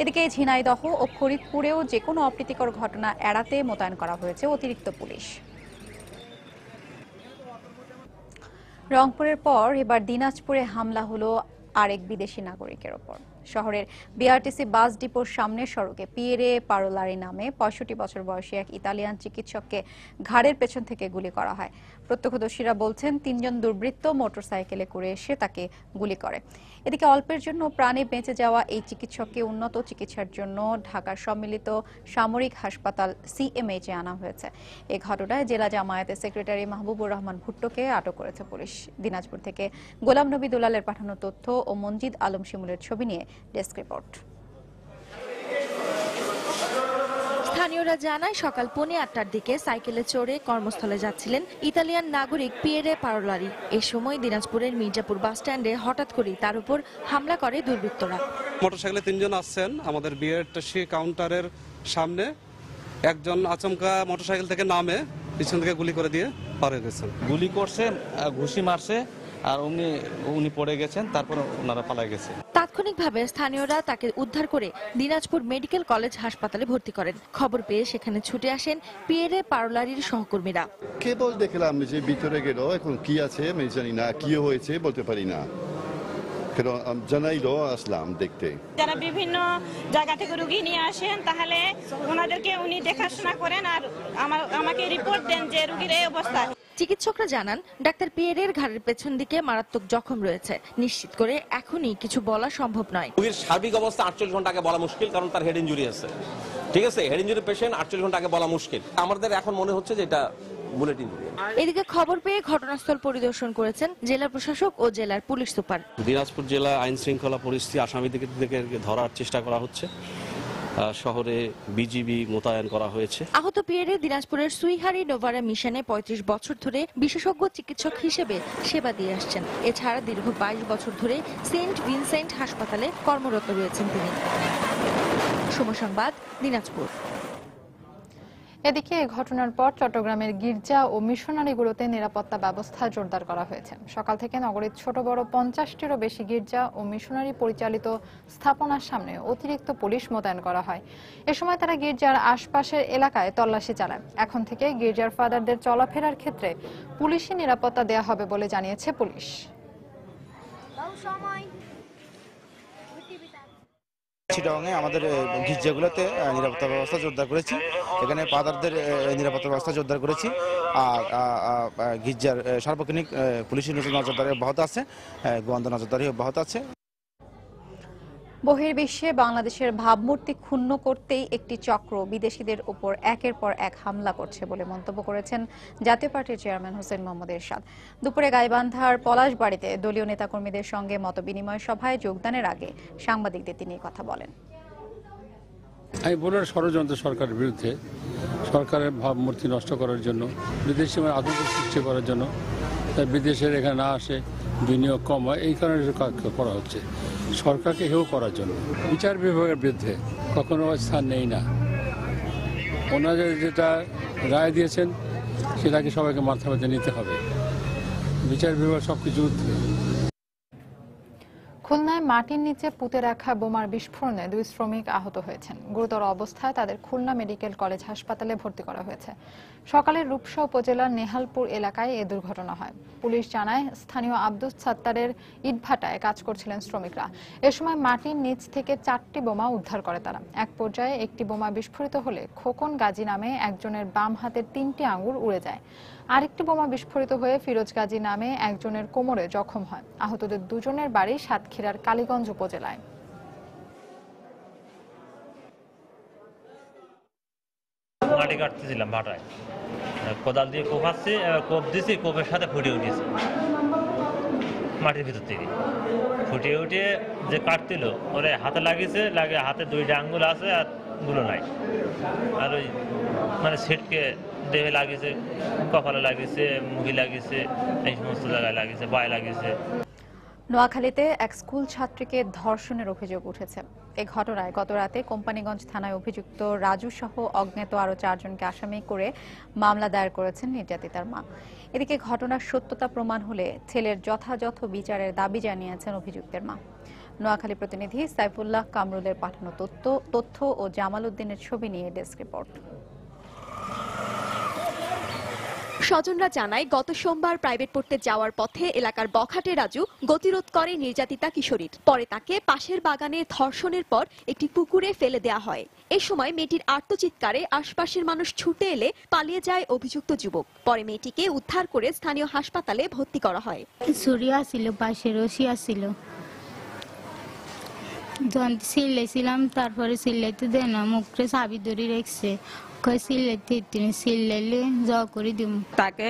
Speaker 1: এদিকে ঝিনাইদহ ও ফরিদপুরেও যে কোনো অপ্রীতিকর ঘটনা এড়াতে মোতায়েন করা হয়েছে অতিরিক্ত পুলিশ। রংপুরের পর এবার দিনাজপুরে হামলা হলো আরেক বিদেশি নাগরিকের ওপর। শহরের বিআরটিসি বাস ডিপোর সামনের সড়কে পিয়েরে পারোলারি নামে 65 বছর বয়সী এক ইতালিয়ান চিকিৎসককে ঘাড়ের পেছন থেকে গুলি করা হয়। প্রত্যক্ষদর্শীরা বলছেন 3 জন দুর্বৃত্ত মোটরসাইকেলে করে এসে তাকে গুলি করে। এদিকে অল্পের জন্য প্রাণে বেঁচে যাওয়া এই চিকিৎসককে উন্নত চিকিৎসার জন্য ঢাকার সম্মিলিত সামরিক হাসপাতাল CMH এ আনা হয়েছে। এই ঘটনায় জেলা জামায়াতের সেক্রেটারি মাহবুবুর রহমান ভুট্টোকে আটক করেছে পুলিশ। দিনাজপুর থেকে গোলাম নবী দুলালের পাঠানো তথ্য ও মনজিদ আলম শিমুলের ছবি নিয়ে ডেস্ক রিপোর্ট।
Speaker 27: স্থানীয়রা জানায় সকাল 8:45টার দিকে সাইকেলে চড়ে কর্মস্থলে যাচ্ছিলেন ইতালিয়ান নাগরিক পিয়েরে পারোলারি। এ সময় দিনাজপুরের মির্জাপুর বাস স্ট্যান্ডে হঠাৎ করেই তার উপর হামলা করে দুর্বৃত্তরা।
Speaker 28: মোটরসাইকেলে 3 জন আসছেন আমাদের বিআরটিসি কাউন্টারের সামনে। একজন আচমকা মোটরসাইকেল থেকে নামে পিছন থেকে গুলি করে দিয়ে পার হয়ে গেছেন।
Speaker 29: গুলি করছে, ঘুষি মারছে,
Speaker 3: আর উনি পড়ে গেছেন, তারপর ওনারা পালা গেছে।
Speaker 27: তাৎক্ষণিকভাবে স্থানীয়রা তাকে উদ্ধার করে দিনাজপুর মেডিকেল কলেজ হাসপাতালে ভর্তি করেন। খবর পেয়ে সেখানে ছুটে আসেন পিএরএ পারলারির সহকর্মীরা।
Speaker 4: কেবল দেখলাম যে ভিতরে গেল, এখন কি আছে আমি জানি না, কি হয়েছে বলতে পারি না, জানাইলো আসলাম দেখতে।
Speaker 6: যারা বিভিন্ন জায়গা থেকে রোগী নিয়ে আসেন তাহলে ওনাদেরকে উনি দেখাশোনা করেন আর আমাকে রিপোর্ট দেন যে রোগীর এই অবস্থা।
Speaker 27: চিকিৎসকরা জানান ডাক্তার পিয়েরের ঘাড়ের পেছন দিকে মারাত্মক জখম রয়েছে। নিশ্চিত করে এখনই কিছু বলা সম্ভব নয়।
Speaker 7: রোগীর সার্বিক অবস্থা 48 ঘন্টা আগে বলা মুশকিল, কারণ তার হেড ইনজুরি আছে। ঠিক আছে, হেড ইনজুরি পেশেন্ট 48 ঘন্টা আগে বলা মুশকিল। আমাদের এখন মনে হচ্ছে যে এটা বুলেট ইনজুরি।
Speaker 27: এদিকে খবর পেয়ে ঘটনাস্থল পরিদর্শন করেছেন জেলা প্রশাসক ও জেলার পুলিশ সুপার।
Speaker 28: দিনাজপুর জেলা আইন শৃঙ্খলা পরিস্থিতি, আসামিদেরকে ধরার চেষ্টা করা হচ্ছে। শহরে বিজিবি মোতায়েন করা হয়েছে।
Speaker 27: আহত পিয়েরে দিনাজপুরের সুইহারি নোভারা মিশনে 35 বছর ধরে বিশেষজ্ঞ চিকিৎসক হিসেবে সেবা দিয়ে আসছেন। এছাড়া দীর্ঘ 22 বছর ধরে সেন্ট ভিনসেন্ট হাসপাতালে কর্মরত রয়েছেন তিনি। সময় সংবাদ, দিনাজপুর।
Speaker 2: এদিকে ঘটনার পর চট্টগ্রামের গির্জা ও মিশনারিগুলোতে নিরাপত্তা ব্যবস্থা জোরদার করা হয়েছে। সকাল থেকে নগরীর ছোট বড় 50টিরও বেশি গির্জা ও মিশনারি পরিচালিত স্থাপনার সামনে অতিরিক্ত পুলিশ মোতায়েন করা হয়। এ সময় তারা গির্জার আশপাশের এলাকায় তল্লাশি চালায়। এখন থেকে গির্জার ফাদারদের চলাফেরার ক্ষেত্রে পুলিশি নিরাপত্তা দেওয়া হবে বলে জানিয়েছে পুলিশ।
Speaker 8: চিটাগাংয়ে আমাদের গির্জাগুলোতে নিরাপত্তা ব্যবস্থা জোরদার করেছি। এখানে ফাদারদের নিরাপত্তা ব্যবস্থা জোরদার করেছি। আর গির্জার সার্বক্ষণিক পুলিশি নজরদারি অব্যাহত আছে, গোয়েন্দা নজরদারি অব্যাহত আছে।
Speaker 1: বহির্বিশ্বে বাংলাদেশের ভাবমূর্তি ক্ষুণ্ণ করতেই একটি চক্র বিদেশিদের উপর একের পর এক হামলা করছে বলে মন্তব্য করেছেন জাতীয় পার্টির চেয়ারম্যান হোসেন মোহাম্মদ এরশাদ। দুপুরে গাইবান্ধার পলাশবাড়িতে দলীয় নেতাকর্মীদের সঙ্গে মতবিনিময় সভায় যোগদানের আগে সাংবাদিকদের তিনি কথা বলেন।
Speaker 9: আমি বলার ষড়যন্ত্র সরকারের বিরুদ্ধে, সরকারের ভাবমূর্তি নষ্ট করার জন্য, বিদেশি আতঙ্ক সৃষ্টি করার জন্য, বিদেশের এখানে না আসে, বিনিয়োগ কম হয়, এই কারণে করা হচ্ছে। সরকারকে হেয় করার জন্য বিচার বিভাগের বিরুদ্ধে কখনো স্থান নেই না। ওনারা যেটা রায় দিয়েছেন সেটাকে সবাইকে মাথা পেতে নিতে হবে। বিচার বিভাগ সবকিছু।
Speaker 2: খুলনায় মাটির নিচে পুঁতে রাখা বোমার বিস্ফোরণে 2 শ্রমিক আহত হয়েছেন। গুরুতর অবস্থায় তাদের খুলনা মেডিকেল কলেজ হাসপাতালে ভর্তি করা হয়েছে। সকালে রূপসা উপজেলার নেহালপুর এলাকায় এ দুর্ঘটনা হয়। পুলিশ জানায় স্থানীয় আব্দুস সাত্তারের ইটভাটায় কাজ করছিলেন শ্রমিকরা। এ সময় মাটির নিচ থেকে 4টি বোমা উদ্ধার করে তারা। এক পর্যায়ে একটি বোমা বিস্ফোরিত হলে খোকন গাজী নামে একজনের বাম হাতের 3টি আঙ্গুল উড়ে যায়। আরেকটি বোমা বিস্ফোরিত হয়ে ফিরোজ গাজী নামে একজনের কোমরে জখম হয়। আহতদের 2 জনের বাড়ি সাতক্ষীরার কালীগঞ্জ উপজেলায়।
Speaker 10: মাটি কাটতেছিলাম ভাটায়, কোদাল দিয়ে কোপাচ্ছি, কোপ দিছি, কোপের সাথে ফুটে উঠেছে মাটির ভিতর থেকে। ফুটিয়ে উঠিয়ে যে কাটছিল ওরে হাতে লাগিয়েছে, লাগে হাতে 2টা আঙ্গুল আছে আর গুলো নাই। আর ওই মানে ছিটকে দেহে লাগিয়েছে, কপালে লাগিয়েছে, মুখে লাগিয়েছে, এই সমস্ত জায়গায় লাগিয়েছে, পায়ে লাগিয়েছে।
Speaker 1: নোয়াখালীতে এক স্কুল ছাত্রীকে ধর্ষণের অভিযোগ উঠেছে। এই ঘটনায় গত রাতে কোম্পানিগঞ্জ থানায় অভিযুক্ত রাজু সহ অজ্ঞাত আরও 4 জনকে আসামি করে মামলা দায়ের করেছেন নির্যাতিতার মা। এদিকে ঘটনার সত্যতা প্রমাণ হলে ছেলের যথাযথ বিচারের দাবি জানিয়েছেন অভিযুক্তের মা। নোয়াখালী প্রতিনিধি সাইফুল্লাহ কামরুলের পাঠানো তথ্য ও জামাল উদ্দিনের ছবি নিয়ে ডেস্ক রিপোর্ট।
Speaker 11: স্বজনরা জানায় গত সোমবার প্রাইভেট পড়তে যাওয়ার পথে এলাকার বখাটে রাজু গতিরোধ করে নির্যাতিতা কিশোরীর। পরে তাকে পাশের বাগানে ধর্ষণের পর একটি পুকুরে ফেলে দেয়া হয়। এই সময় মেয়েটির আর্তচিৎকারে আশপাশের মানুষ ছুটে এলে পালিয়ে যায় অভিযুক্ত যুবক। পরে মেয়েটিকে উদ্ধার করে স্থানীয় হাসপাতালে ভর্তি করা হয়।
Speaker 29: ছুরিয়া ছিল, পাশে রশিয়া ছিল, সিল্লাইছিলাম, তারপরে সিল্লাইতে দেয় না, মুখে চাবি ধরে রেখেছে,
Speaker 30: তাকে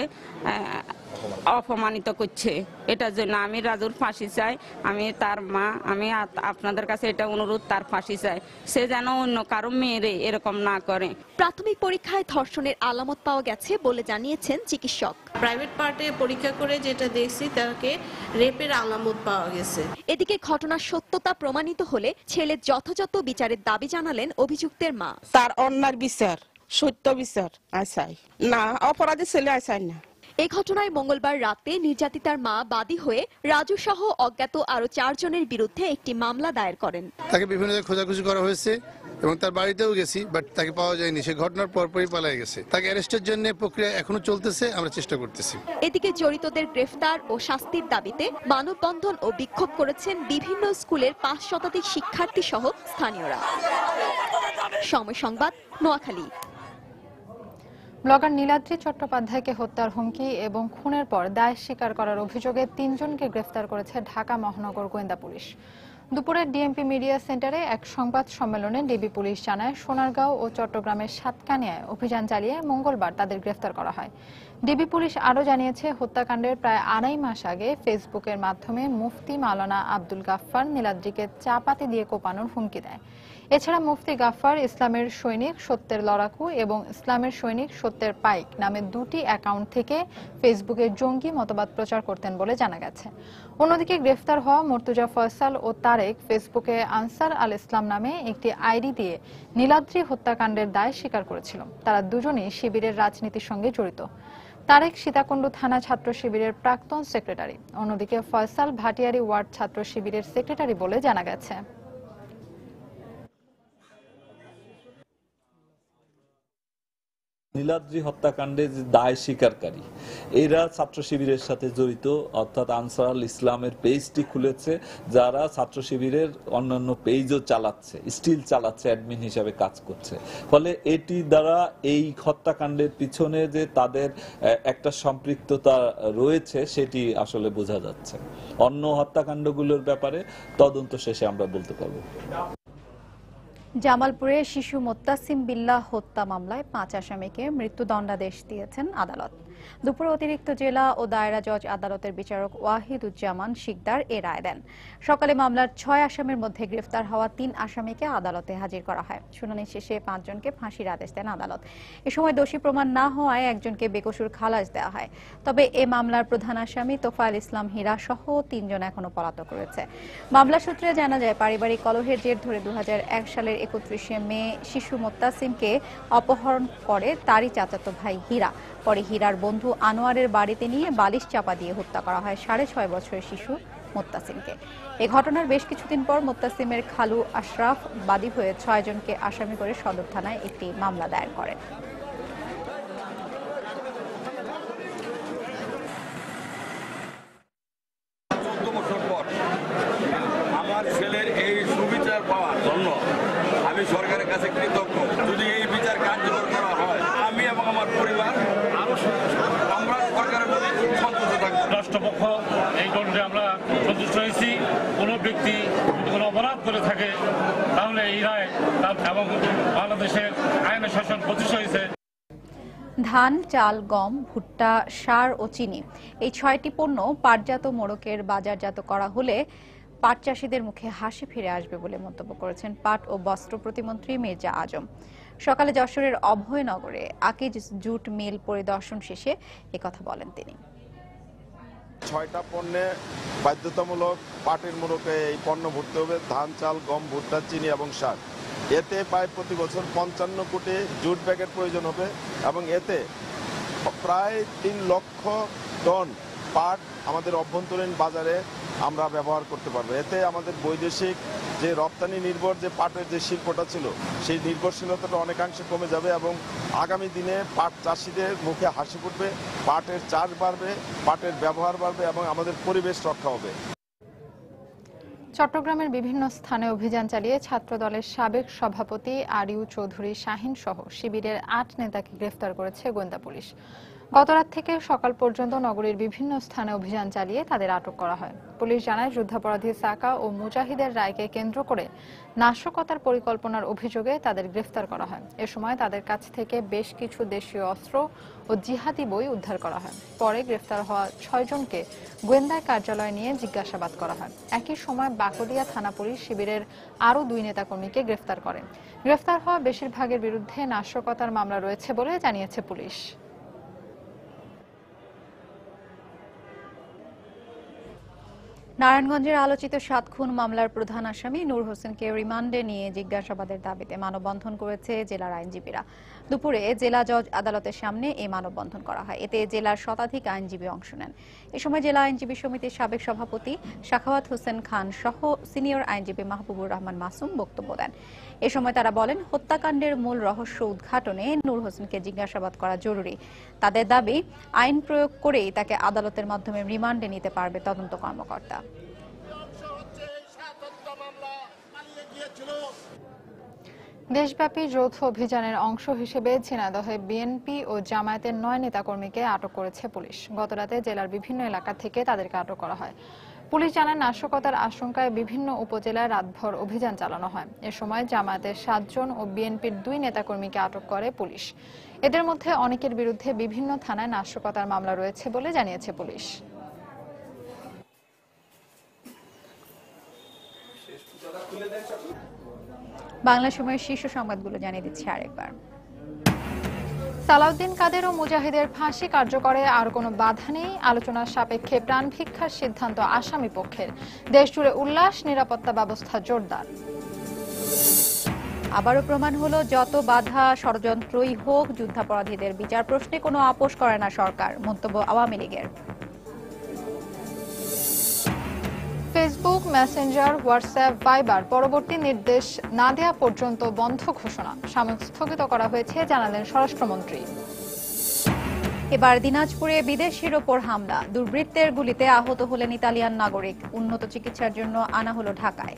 Speaker 30: অপমানিত করছে। এটার জন্য আমি রাজুর ফাঁসি চাই। আমি তার মা, আমি আপনাদের কাছে এটা অনুরোধ, তার ফাঁসি চাই। সে যেন অন্য কারো মেয়েরে এরকম না করে।
Speaker 11: প্রাথমিক পরীক্ষায় ধর্ষণের আলামত পাওয়া গেছে বলে জানিয়েছেন চিকিৎসক।
Speaker 15: প্রাইভেট পার্টে পরীক্ষা করে যেটা দেখছি তাকে রেপের আলামত পাওয়া গেছে।
Speaker 11: এদিকে ঘটনার সত্যতা প্রমাণিত হলে ছেলের যথাযথ বিচারের দাবি জানালেন অভিযুক্তের মা।
Speaker 30: তার অন্যার বিচার, সত্য বিচার আসাই না, অপরাধী ছেলে আসাই না।
Speaker 11: এ ঘটনায় মঙ্গলবার রাতে নির্যাতিতার মা বাদী হয়ে রাজু সহ অজ্ঞাত আরো 4 জনের বিরুদ্ধে একটি মামলা দায়ের করেন।
Speaker 12: তাকে বিভিন্ন জায়গায় খোঁজাখুঁজি করা হয়েছে এবং তার বাড়িতেও গেছি, বাট তাকে পাওয়া যায়নি। সে ঘটনার পরপরই পালিয়ে গেছে। তাকে অ্যারেস্টের জন্য প্রক্রিয়া এখনো চলতেছে, আমরা চেষ্টা করতেছি।
Speaker 11: এদিকে জড়িতদের গ্রেফতার ও শাস্তির দাবিতে মানববন্ধন ও বিক্ষোভ করেছেন বিভিন্ন স্কুলের 5 শতাধিক শিক্ষার্থী সহ স্থানীয়রা। সময় সংবাদ, নোয়াখালী।
Speaker 2: ব্লগার নীলাদ্রি চট্টোপাধ্যায়কে হত্যার হুমকি এবং খুনের পর দায় স্বীকার করার অভিযোগে 3 জনকে গ্রেফতার করেছে ঢাকা মহানগর গোয়েন্দা পুলিশ। দুপুরে ডিএমপি মিডিয়া সেন্টারে এক সংবাদ সম্মেলনে ডিবি পুলিশ জানায়, সোনারগাঁও ও চট্টগ্রামের সাতকানিয়ায় অভিযান চালিয়ে মঙ্গলবার তাদের গ্রেফতার করা হয়। ডিবি পুলিশ আরও জানিয়েছে, হত্যাকাণ্ডের প্রায় 2.5 মাস আগে ফেসবুকের মাধ্যমে মুফতি মাওলানা আব্দুল গাফফার নীলাদ্রিকে চাপাতি দিয়ে কোপানোর হুমকি দেয়। এছাড়া মুফতি গাফফার ইসলামের সৈনিক সত্যের লড়াকু এবং ইসলামের সৈনিক সত্যের পাইক নামে 2টি অ্যাকাউন্ট থেকে ফেসবুকে জঙ্গি মতবাদ প্রচার করতেন বলে জানা গেছে। অন্যদিকে গ্রেফতার হওয়া মর্তুজা ফয়সাল ও তারেক ফেসবুকে আনসার আল ইসলাম নামে একটি আইডি দিয়ে নীলাদ্রি হত্যাকাণ্ডের দায় স্বীকার করেছিল। তারা দুজনেই শিবিরের রাজনীতির সঙ্গে জড়িত। তারেক সীতাকুণ্ড থানা ছাত্র শিবিরের প্রাক্তন সেক্রেটারি, অন্যদিকে ফয়সাল ভাটিয়ারি ওয়ার্ড ছাত্র শিবিরের সেক্রেটারি বলে জানা গেছে।
Speaker 13: নীলাদ্রি হত্যাকাণ্ডে যে দায় স্বীকারকারী এরা ছাত্র শিবিরের সাথে জড়িত, অর্থাৎ আনসার আল ইসলামের পেজটি খুলেছে, যারা ছাত্র শিবিরের অন্যান্য পেজও চালাচ্ছে, স্টিল চালাচ্ছে, অ্যাডমিন হিসাবে কাজ করছে। ফলে এটি দ্বারা এই হত্যাকাণ্ডের পিছনে যে তাদের একটা সম্পৃক্ততা রয়েছে সেটি আসলে বোঝা যাচ্ছে। অন্য হত্যাকাণ্ডগুলোর ব্যাপারে তদন্ত শেষে আমরা বলতে পারবো।
Speaker 1: জামালপুরে শিশু মোত্তাসিম বিল্লাহ হত্যা মামলায় 5 আসামিকে মৃত্যুদণ্ডাদেশ দিয়েছেন আদালত। দুপুরে অতিরিক্ত জেলা ও দায়রা জজ আদালতের বিচারক ওয়াহিদুজ্জামান শিকদার এ রায় দেন। সকালে মামলার 6 আসামির মধ্যে গ্রেফতার হওয়া 3 আসামিকে আদালতে হাজির করা হয়। শুনানি শেষে 5 জনকে ফাঁসির আদেশ দেন আদালত। এ সময় দোষী প্রমাণ না হওয়ায় একজনকে বেকসুর খালাস দেওয়া হয়। তবে এ মামলার প্রধান আসামি তোফায়েল ইসলাম হীরা সহ 3 জন এখনো পলাতক রয়েছে। মামলা সূত্রে জানা যায়, পারিবারিক কলহের জের ধরে 2001 সালের 31শে মে শিশু মোত্তাসিমকে অপহরণ করে তারই চাচাতো ভাই হীরা। পরে হীরার বন্ধু আনোয়ারের বাড়িতে নিয়ে বালিশ চাপা দিয়ে হত্যা করা হয় 6.5 বছরের শিশু মোত্তাসিমকে। এই ঘটনার বেশ কিছুদিন পর মোত্তাসিমের খালু আশরাফ বাদী হয়ে 6 জনকে আসামি করে সদর থানায় একটি মামলা দায়ের করেন।
Speaker 14: আমার ছেলের এই সুবিচার পাওয়ার জন্য আমি সরকারের কাছে কৃতজ্ঞ। যদি এই বিচার কার্যকর করা হয়, আমি এবং আমার পরিবার আমরা সরকারের প্রতি সন্তুষ্ট থাকবো।
Speaker 16: রাষ্ট্রপক্ষ এই দণ্ডে আমরা সন্তুষ্ট হয়েছি। কোনো ব্যক্তি যদি কোনো অপরাধ করে থাকে তাহলে এই রায় এবং বাংলাদেশের আইনের শাসন প্রতিষ্ঠা হয়েছে।
Speaker 1: ধান, চাল, গম, ভুট্টা, সার ও চিনি এই 6টি পণ্য পাটজাত মোড়কের বাজারজাত করা হলে পাট চাষিদের মুখে হাসি ফিরে আসবে বলে মন্তব্য করেছেন পাট ও বস্ত্র প্রতিমন্ত্রী মির্জা আজম। সকালে যশোরের অভয়নগরে আকিজ জুট মিল পরিদর্শন শেষে একথা বলেন তিনি।
Speaker 17: 6টা পণ্যে বাধ্যতামূলক পাটের মোড়কে এই পণ্য ভরতে হবে: ধান, চাল, গম, ভুট্টা, চিনি এবং সার। এতে প্রায় প্রতি বছর 55 কোটি জুট ব্যাগের প্রয়োজন হবে এবং এতে প্রায় 3 লক্ষ টন পাট আমাদের অভ্যন্তরীণ বাজারে আমরা ব্যবহার করতে পারবো। এতে আমাদের বৈদেশিক যে রপ্তানি নির্ভর যে পাটের যে শিল্পটা ছিল সেই নির্ভরশীলতাটা অনেকাংশে কমে যাবে এবং আগামী দিনে পাট চাষিদের মুখে হাসি ফুটবে, পাটের চাষ বাড়বে, পাটের ব্যবহার বাড়বে এবং আমাদের পরিবেশ রক্ষা হবে।
Speaker 2: চট্টগ্রামের বিভিন্ন স্থানে অভিযান চালিয়ে ছাত্রদলের সাবেক সভাপতি আরিউ চৌধুরী শাহিন সহ শিবিরের 8 নেতাকে গ্রেফতার করেছে গোয়েন্দা পুলিশ। গতরাত থেকে সকাল পর্যন্ত নগরীর বিভিন্ন স্থানে অভিযান চালিয়ে তাদের আটক করা হয়। পুলিশ জানায়, যুদ্ধাপরাধী সাকা ও মুজাহিদের রায়কে কেন্দ্র করে নাশকতার পরিকল্পনার অভিযোগে তাদের গ্রেফতার করা হয়। এ সময় তাদের কাছ থেকে বেশ কিছু দেশীয় অস্ত্র ও জিহাদি বই উদ্ধার করা হয়। পরে গ্রেফতার হওয়া 6 জনকে গোয়েন্দা কার্যালয়ে নিয়ে জিজ্ঞাসাবাদ করা হয়। একই সময় বাকলিয়া থানা পুলিশ শিবিরের আরও 2 নেতাকর্মীকে গ্রেফতার করে। গ্রেফতার হওয়া বেশিরভাগের বিরুদ্ধে নাশকতার মামলা রয়েছে বলে জানিয়েছে পুলিশ।
Speaker 1: নারায়ণগঞ্জের আলোচিত ৭ খুন মামলার প্রধান আসামি নূর হোসেনকে রিমান্ডে নিয়ে জিজ্ঞাসাবাদের দাবিতে মানববন্ধন করেছে জেলার আইনজীবীরা। দুপুরে জেলা জজ আদালতের সামনে এই মানববন্ধন করা হয়। এতে জেলার শতাধিক আইনজীবী অংশ নেন। এ সময় জেলা আইনজীবী সমিতির সাবেক সভাপতি সাখাওয়াত হোসেন খান সহ সিনিয়র আইনজীবী মাহবুবুর রহমান মাসুম বক্তব্য দেন। এ সময় তারা বলেন, হত্যাকাণ্ডের মূল রহস্য উদ্ঘাটনে নূর হোসেনকে জিজ্ঞাসাবাদ করা জরুরি। তাদের দাবি, আইন প্রয়োগ করেই তাকে আদালতের মাধ্যমে রিমান্ডে নিতে পারবে তদন্ত কর্মকর্তা।
Speaker 2: দেশব্যাপী যৌথ অভিযানের অংশ হিসেবে ঝিনাইদহে বিএনপি ও জামায়াতের 9 নেতাকর্মীকে আটক করেছে পুলিশ। গতরাতে জেলার বিভিন্ন এলাকা থেকে তাদেরকে আটক করা হয়। পুলিশ জানায়, নাশকতার আশঙ্কায় বিভিন্ন উপজেলায় রাতভর অভিযান চালানো হয়। এ সময় জামায়াতের 7 জন ও বিএনপির 2 নেতাকর্মীকে আটক করে পুলিশ। এদের মধ্যে অনেকের বিরুদ্ধে বিভিন্ন থানায় নাশকতার মামলা রয়েছে বলে জানিয়েছে পুলিশ।
Speaker 1: বাংলা সময়ের শীর্ষ সংবাদগুলো জানিয়ে দিচ্ছি আরেকবার।
Speaker 2: সালাউদ্দিন কাদের ও মুজাহিদের ফাঁসি কার্যকরে আর কোনো বাধা নেই। আলোচনার সাপেক্ষে প্রাণ ভিক্ষার সিদ্ধান্ত আসামি পক্ষের। দেশজুড়ে উল্লাস, নিরাপত্তা ব্যবস্থা জোরদার।
Speaker 1: আবারও প্রমাণ হলো, যত বাধা ষড়যন্ত্রই হোক, যুদ্ধাপরাধীদের বিচার প্রশ্নে কোনো আপোষ করে না সরকার। মন্তব্য আওয়ামী লীগের।
Speaker 2: ফেসবুক, মেসেঞ্জার, হোয়াটসঅ্যাপ, ভাইবার পরবর্তী নির্দেশ না দেওয়া পর্যন্ত বন্ধ ঘোষণা সাময়িক স্থগিত করা হয়েছে, জানালেন স্বরাষ্ট্রমন্ত্রী।
Speaker 1: এবার দিনাজপুরে বিদেশির ওপর হামলা, দুর্বৃত্তের গুলিতে আহত হলেন ইতালিয়ান নাগরিক। উন্নত চিকিৎসার জন্য আনা হলো ঢাকায়।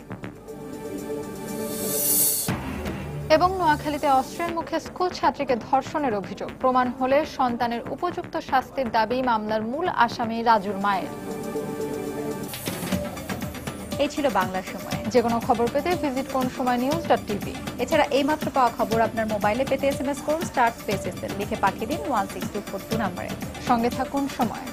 Speaker 2: এবং নোয়াখালীতে অস্ত্রের মুখে স্কুল ছাত্রীকে ধর্ষণের অভিযোগ। প্রমাণ হলে সন্তানের উপযুক্ত শাস্তির দাবি মামলার মূল আসামি রাজুর মায়ের।
Speaker 1: এই ছিল বাংলার সময়।
Speaker 2: যে কোনো খবর পেতে ভিজিট করুন সময়নিউজ.tv।
Speaker 1: এছাড়া এই মাত্র পাওয়া খবর আপনার মোবাইলে পেতে SMS করুন *স্পেস লিখে পাঠিয়ে দিন 16242 নম্বরে।
Speaker 2: সঙ্গে থাকুন সময়।